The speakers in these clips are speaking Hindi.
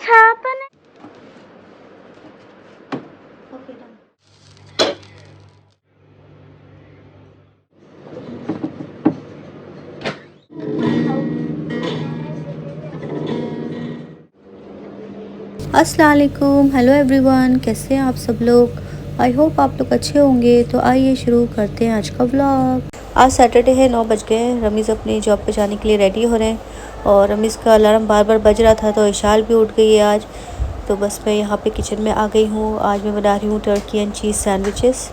happening? Okay, done. अस्सलाम वालेकुम, हेलो एवरीवन, कैसे हैं आप सब लोग। आई होप आप लोग अच्छे होंगे। तो आइए शुरू करते हैं आज का व्लॉग। आज सैटरडे है, 9 बज गए हैं। रमीज़ अपनी जॉब पे जाने के लिए रेडी हो रहे हैं और रमीज़ का अलार्म बार बार बज रहा था तो इशाल भी उठ गई है आज। तो बस मैं यहाँ पे किचन में आ गई हूँ। आज मैं बना रही हूँ टर्की एंड चीज़ सैंडविचेस।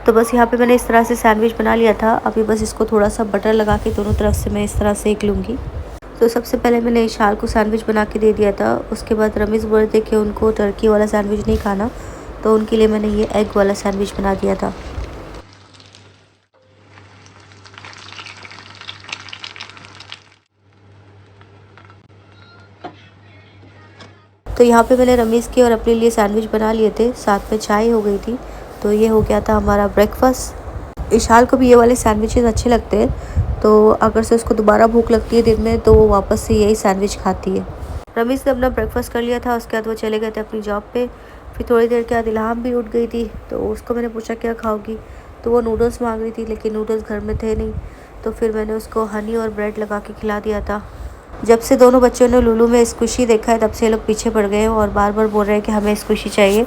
तो बस यहाँ पे मैंने इस तरह से सैंडविच बना लिया था। अभी बस इसको थोड़ा सा बटर लगा के दोनों तरफ से मैं इस तरह सेक लूँगी। तो सबसे पहले मैंने इशाल को सैंडविच बना के दे दिया था। उसके बाद रमीज़ बोल रहे थे कि उनको टर्की वाला सैंडविच नहीं खाना, तो उनके लिए मैंने ये एग वाला सैंडविच बना दिया था। तो यहाँ पे मैंने रमीज़ के और अपने लिए सैंडविच बना लिए थे, साथ में चाय हो गई थी। तो ये हो गया था हमारा ब्रेकफास्ट। इशाल को भी ये वाले सैंडविचेस अच्छे लगते हैं, तो अगर से उसको दोबारा भूख लगती है दिन में तो वो वापस से यही सैंडविच खाती है। रमीज़ ने अपना ब्रेकफास्ट कर लिया था। उसके बाद वो चले गए थे अपनी जॉब पे। फिर थोड़ी देर के बाद इल्हाम भी उठ गई थी, तो उसको मैंने पूछा क्या खाओगी, तो वो नूडल्स मांग रही थी, लेकिन नूडल्स घर में थे नहीं। तो फिर मैंने उसको हनी और ब्रेड लगा के खिला दिया था। जब से दोनों बच्चों ने लुलू में स्क्विशी देखा है तब से ये लोग पीछे पड़ गए हैं और बार बार बोल रहे हैं कि हमें स्क्विशी चाहिए।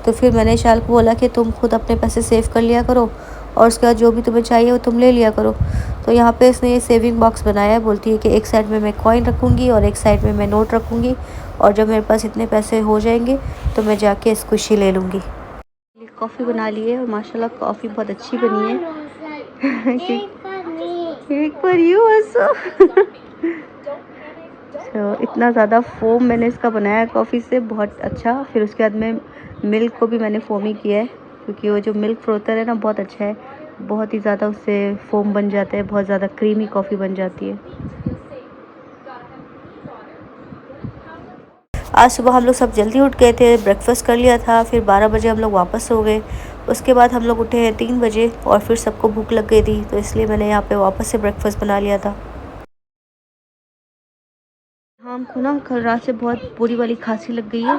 तो फिर मैंने इशाल को बोला कि तुम खुद अपने पैसे सेव कर लिया करो और उसके बाद जो भी तुम्हें चाहिए वो तुम ले लिया करो। तो यहाँ पे इसने ये सेविंग बॉक्स बनाया है। बोलती है कि एक साइड में मैं कॉइन रखूँगी और एक साइड में मैं नोट रखूँगी, और जब मेरे पास इतने पैसे हो जाएंगे तो मैं जाके स्क्विशी ले लूँगी। कॉफ़ी बना ली है और माशाल्लाह कॉफ़ी बहुत अच्छी बनी है। एक पर यू आल्सो। तो इतना ज़्यादा फ़ोम मैंने इसका बनाया कॉफ़ी से, बहुत अच्छा। फिर उसके बाद में मिल्क को भी मैंने फ़ोमी किया है, क्योंकि वो जो मिल्क फ्रोथर है ना बहुत अच्छा है। बहुत ही ज़्यादा उससे फ़ोम बन जाता है, बहुत ज़्यादा क्रीमी कॉफ़ी बन जाती है। आज सुबह हम लोग सब जल्दी उठ गए थे, ब्रेकफास्ट कर लिया था। फिर 12 बजे हम लोग वापस सो गए। उसके बाद हम लोग उठे हैं 3 बजे और फिर सबको भूख लग गई थी, तो इसलिए मैंने यहाँ पे वापस से ब्रेकफास्ट बना लिया था। हाँ, हमको ना कल रात से बहुत बुरी वाली खांसी लग गई है,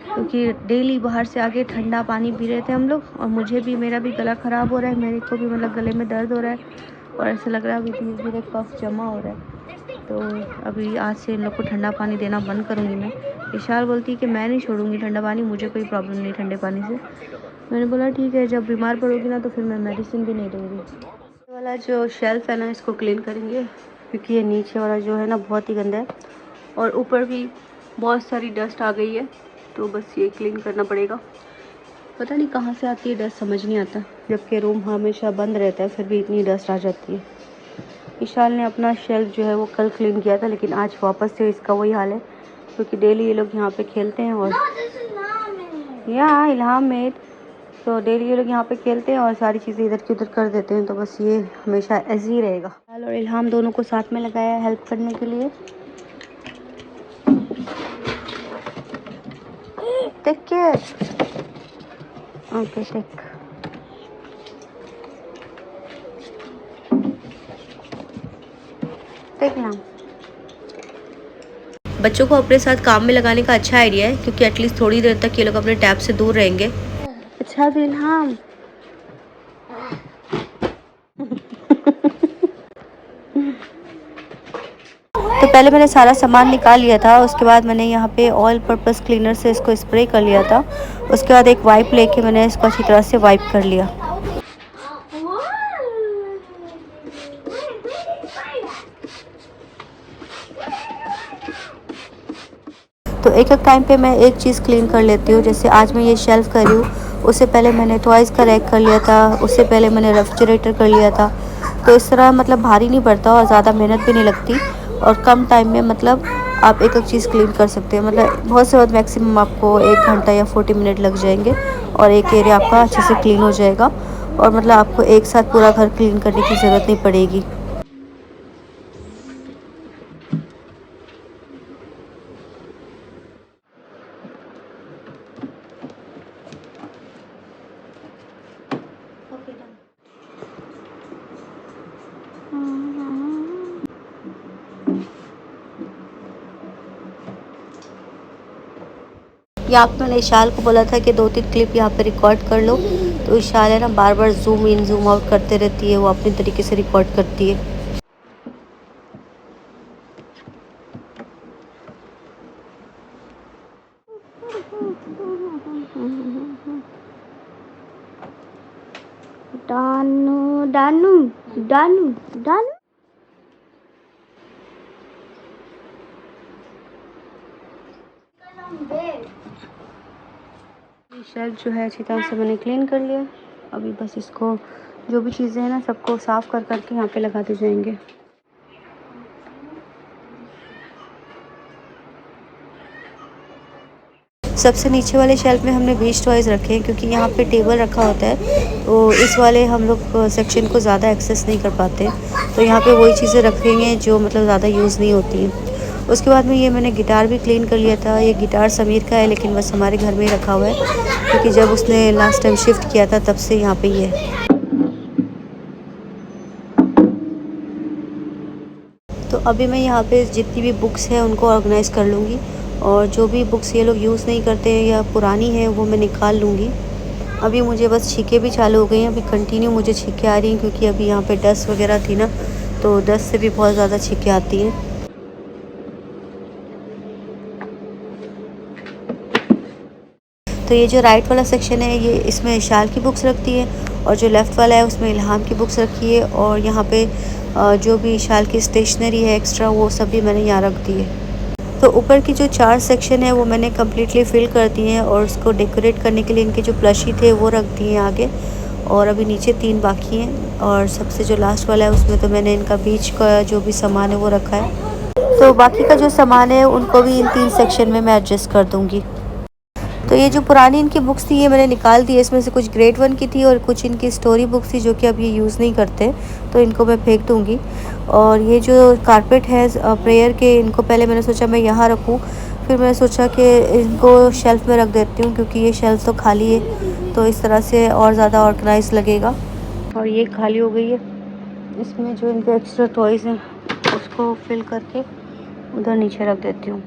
क्योंकि डेली बाहर से आके ठंडा पानी पी रहे थे हम लोग, और मुझे भी, मेरा भी गला ख़राब हो रहा है, मेरे को भी मतलब गले में दर्द हो रहा है और ऐसा लग रहा है अभी धीरे धीरे कफ जमा हो रहा है। तो अभी आज से इन लोग को ठंडा पानी देना बंद करूँगी मैं। इशाल बोलती है कि मैं नहीं छोड़ूंगी ठंडा पानी, मुझे कोई प्रॉब्लम नहीं ठंडे पानी से। मैंने बोला ठीक है, जब बीमार पड़ोगी ना तो फिर मैं मेडिसिन भी नहीं दूँगी। ये वाला जो शेल्फ़ है ना, इसको क्लीन करेंगे, क्योंकि ये नीचे वाला जो है ना बहुत ही गंदा है और ऊपर भी बहुत सारी डस्ट आ गई है, तो बस ये क्लीन करना पड़ेगा। पता नहीं कहाँ से आती है डस्ट, समझ नहीं आता, जबकि रूम हमेशा बंद रहता है फिर भी इतनी डस्ट आ जाती है। विशाल ने अपना शेल्फ जो है वो कल क्लीन किया था, लेकिन आज वापस से इसका वही हाल है, क्योंकि डेली ये लोग यहाँ पे खेलते हैं और या इल्हाम में, तो डेली ये लोग यहाँ पे खेलते हैं और सारी चीज़ें इधर की उधर कर देते हैं, तो बस ये हमेशा ऐसे ही रहेगा। विशाल और इल्हाम दोनों को साथ में लगाया है हेल्प करने के लिए। Take care. Okay take. Take इल्हाम। बच्चों को अपने साथ काम में लगाने का अच्छा आइडिया है, क्योंकि एटलीस्ट थोड़ी देर तक ये लोग अपने टैब से दूर रहेंगे। अच्छा तो इल्हाम। तो पहले मैंने सारा सामान निकाल लिया था, उसके बाद मैंने यहाँ पे ऑयल पर्पस क्लीनर से इसको स्प्रे कर लिया था। उसके बाद एक वाइप लेके मैंने इसको अच्छी तरह से वाइप कर लिया। तो एक एक टाइम पे मैं एक चीज़ क्लीन कर लेती हूँ। जैसे आज मैं ये शेल्फ़ कर रही हूँ, उससे पहले मैंने टॉयज़ का रैक कर लिया था, उससे पहले मैंने रेफ्रिजरेटर कर लिया था। तो इस तरह मतलब भारी नहीं पड़ता और ज़्यादा मेहनत भी नहीं लगती, और कम टाइम में मतलब आप एक एक चीज़ क्लीन कर सकते हैं। मतलब बहुत से बहुत मैक्सिमम आपको 1 घंटा या 40 मिनट लग जाएंगे और एक एरिया आपका अच्छे से क्लीन हो जाएगा, और मतलब आपको एक साथ पूरा घर क्लीन करने की ज़रूरत नहीं पड़ेगी। यहाँ पे मैंने इशाल को बोला था कि 2-3 क्लिप यहाँ पे रिकॉर्ड कर लो, तो इशाल है ना बार बार जूम इन जूम आउट करते रहती है, वो अपने तरीके से रिकॉर्ड करती है। डानू डानू डानू डानू। शेल्फ जो है अच्छी तरह से मैंने क्लीन कर लिया। अभी बस इसको जो भी चीज़ें हैं ना सबको साफ़ कर करके यहाँ पे लगाते जाएंगे। सबसे नीचे वाले शेल्फ में हमने बीच टॉयज़ रखे हैं क्योंकि यहाँ पे टेबल रखा होता है, तो इस वाले हम लोग सेक्शन को ज़्यादा एक्सेस नहीं कर पाते, तो यहाँ पे वही चीज़ें रखेंगे जो मतलब ज़्यादा यूज़ नहीं होती हैं। उसके बाद में ये मैंने गिटार भी क्लीन कर लिया था। ये गिटार समीर का है लेकिन बस हमारे घर में ही रखा हुआ है क्योंकि जब उसने लास्ट टाइम शिफ्ट किया था तब से यहाँ पे ही है। तो अभी मैं यहाँ पे जितनी भी बुक्स हैं उनको ऑर्गेनाइज़ कर लूँगी और जो भी बुक्स ये लोग यूज़ नहीं करते हैं या पुरानी है वो मैं निकाल लूँगी। अभी मुझे बस छींकें भी चालू हो गई हैं, अभी कंटिन्यू मुझे छींकें आ रही हैं क्योंकि अभी यहाँ पे डस्ट वगैरह थी ना, तो डस्ट से भी बहुत ज़्यादा छींकें आती हैं। तो ये जो राइट वाला सेक्शन है ये इसमें इशाल की बुक्स रखती है और जो लेफ़्ट वाला है उसमें इल्हाम की बुक्स रखी है और यहाँ पे जो भी इशाल की स्टेशनरी है एक्स्ट्रा वो सब भी मैंने यहाँ रख दी है। तो ऊपर की जो 4 सेक्शन है वो मैंने कम्प्लीटली फिल कर दिए हैं और उसको डेकोरेट करने के लिए इनके जो प्लशी थे वो रख दिए हैं आगे, और अभी नीचे 3 बाकी हैं और सबसे जो लास्ट वाला है उसमें तो मैंने इनका बीच का जो भी सामान है वो रखा है। तो बाकी का जो सामान है उनको भी इन 3 सेक्शन में मैं एडजस्ट कर दूँगी। तो ये जो पुरानी इनकी बुक्स थी ये मैंने निकाल दी है, इसमें से कुछ ग्रेड 1 की थी और कुछ इनकी स्टोरी बुक्स थी जो कि अब ये यूज़ नहीं करते, तो इनको मैं फेंक दूँगी। और ये जो कारपेट है प्रेयर के, इनको पहले मैंने सोचा मैं यहाँ रखूँ, फिर मैंने सोचा कि इनको शेल्फ़ में रख देती हूँ क्योंकि ये शेल्फ़ तो खाली है, तो इस तरह से और ज़्यादा ऑर्गेनाइज लगेगा। और ये खाली हो गई है, इसमें जो इनके एक्स्ट्रा टॉयज़ हैं उसको फिल करके उधर नीचे रख देती हूँ।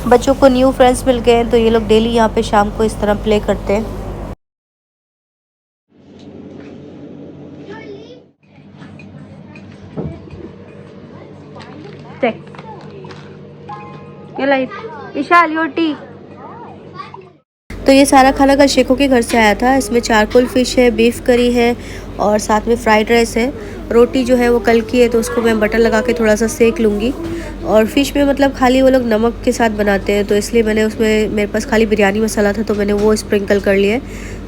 बच्चों को न्यू फ्रेंड्स मिल गए हैं तो ये लोग डेली यहाँ पे शाम को इस तरह प्ले करते हैं। विशाल योर टी। तो ये सारा खाना कल शेखों के घर से आया था। इसमें चारकोल फ़िश है, बीफ करी है और साथ में फ्राइड राइस है। रोटी जो है वो कल की है तो उसको मैं बटर लगा के थोड़ा सा सेक लूँगी। और फ़िश में मतलब खाली वो लोग नमक के साथ बनाते हैं, तो इसलिए मैंने उसमें, मेरे पास खाली बिरयानी मसाला था तो मैंने वो स्प्रिंकल कर लिया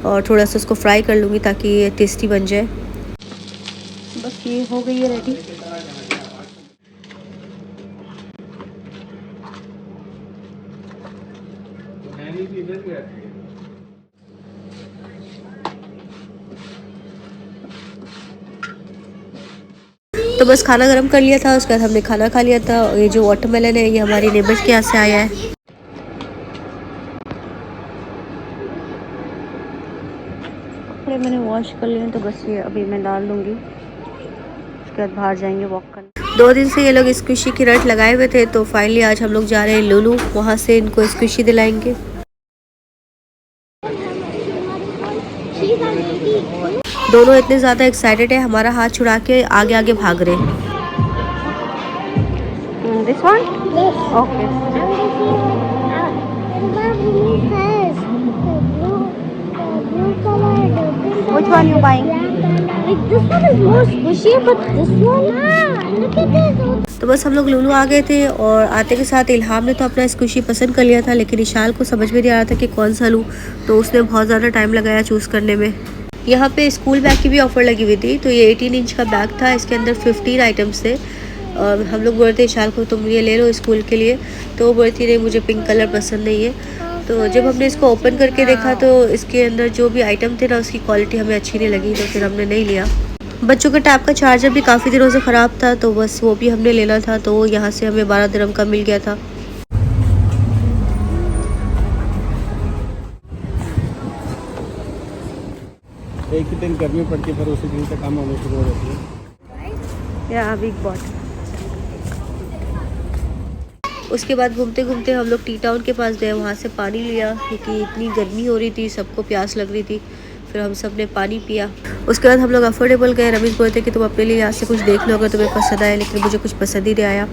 और थोड़ा सा उसको फ्राई कर लूँगी ताकि ये टेस्टी बन जाए। बस ये हो गई है रेडी। तो बस खाना गर्म कर लिया था, उसके बाद हमने खाना खा लिया था। और ये जो वाटरमेलन है ये हमारी नेबर्स के यहाँ से आया है। कपड़े मैंने वॉश कर लिए तो बस ये अभी मैं डाल दूँगी, उसके बाद बाहर जाएंगे वॉक करने। 2 दिन से ये लोग स्क्विशी की रट लगाए हुए थे, तो फाइनली आज हम लोग जा रहे हैं लुलू, वहाँ से इनको स्क्विशी दिलाएंगे। दोनों इतने ज़्यादा एक्साइटेड है, हमारा हाथ छुड़ा के आगे आगे भाग रहे हैं। This one? Yes. Okay. Which one you buying? This one is more squishy, but this one, look at this. तो बस हम लोग लुलू आ गए थे और आते के साथ इल्हाम ने तो अपना स्क्विशी पसंद कर लिया था, लेकिन इशाल को समझ में नहीं आ रहा था कि कौन सा लूँ, तो उसने बहुत ज़्यादा टाइम लगाया चूज़ करने में। यहाँ पे स्कूल बैग की भी ऑफ़र लगी हुई थी, तो ये 18 इंच का बैग था, इसके अंदर 15 आइटम्स थे। और हम लोग बोलते इशाल को तुम ये ले लो स्कूल के लिए, तो वो बोलती नहीं मुझे पिंक कलर पसंद नहीं है। तो जब हमने इसको ओपन करके देखा तो इसके अंदर जो भी आइटम थे ना उसकी क्वालिटी हमें अच्छी नहीं लगी, तो फिर हमने नहीं लिया। बच्चों के टैब का चार्जर भी काफ़ी दिनों से ख़राब था, तो बस वो भी हमने लेना था, तो यहाँ से हमें 12 दिरहम का मिल गया था। एक ही दिन गर्मी पड़ती है, पर उसी दिन से काम होना शुरू हो जाती है। या बिग बॉट। उसके बाद घूमते घूमते हम लोग टी टाउन के पास गए, वहाँ से पानी लिया क्योंकि इतनी गर्मी हो रही थी, सबको प्यास लग रही थी। फिर हम सब ने पानी पिया। उसके बाद हम लोग अफोर्डेबल गए। रमेश बोलते कि तुम अपने लिए यहाँ से कुछ देख लो अगर तुम्हें पसंद आया, लेकिन मुझे कुछ पसंद ही नहीं आया।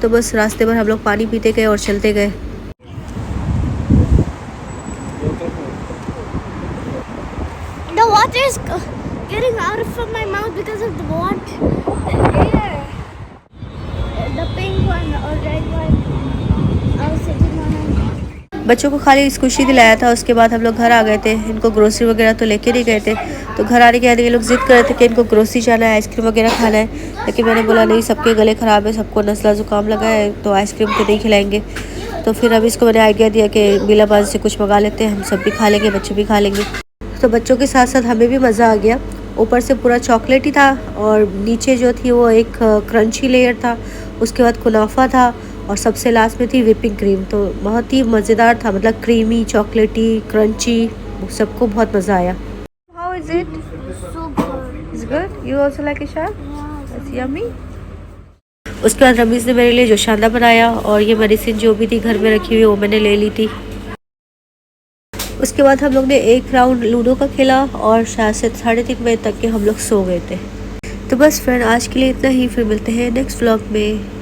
तो बस रास्ते भर हम लोग पानी पीते गए और चलते गए। The water is getting out from my mouth because of the water. Here. The pink one or red one. I was sitting on it. बच्चों को खाली इस खुशी दिलाया था। उसके बाद हम लोग घर आ गए थे। इनको ग्रोसरी वगैरह तो लेके नहीं गए थे, तो घर आने के बाद ये लोग जिद कर रहे थे कि इनको ग्रोसरी जाना है, आइसक्रीम वगैरह खाना है। लेकिन मैंने बोला नहीं, सबके गले ख़राब है, सबको नज़ला ज़ुकाम लगा है, तो आइसक्रीम तो नहीं खिलाएंगे। तो फिर अभी इसको मैंने आइडिया दिया कि बिलाबाज से कुछ मंगा लेते हैं, हम सब भी खा लेंगे, बच्चे भी खा लेंगे। तो बच्चों के साथ साथ हमें भी मज़ा आ गया। ऊपर से पूरा चॉकलेट ही था और नीचे जो थी वो एक क्रंची लेयर था, उसके बाद कुनाफा था और सबसे लास्ट में थी व्हिपिंग क्रीम। तो बहुत ही मज़ेदार था, मतलब क्रीमी, चॉकलेटी, क्रंची, सबको बहुत मज़ा आया। How is it? So good. It's good. You also like it? Yeah. It's yummy. उसके बाद रमीज़ ने मेरे लिए जोशाना बनाया और ये मेडिसिन जो भी थी घर में रखी हुई वो मैंने ले ली थी। उसके बाद हम लोग ने एक राउंड लूडो का खेला और शायद से 3:30 बजे तक के हम लोग सो गए थे। तो बस फ्रेंड, आज के लिए इतना ही। फिर मिलते हैं नेक्स्ट व्लॉग में।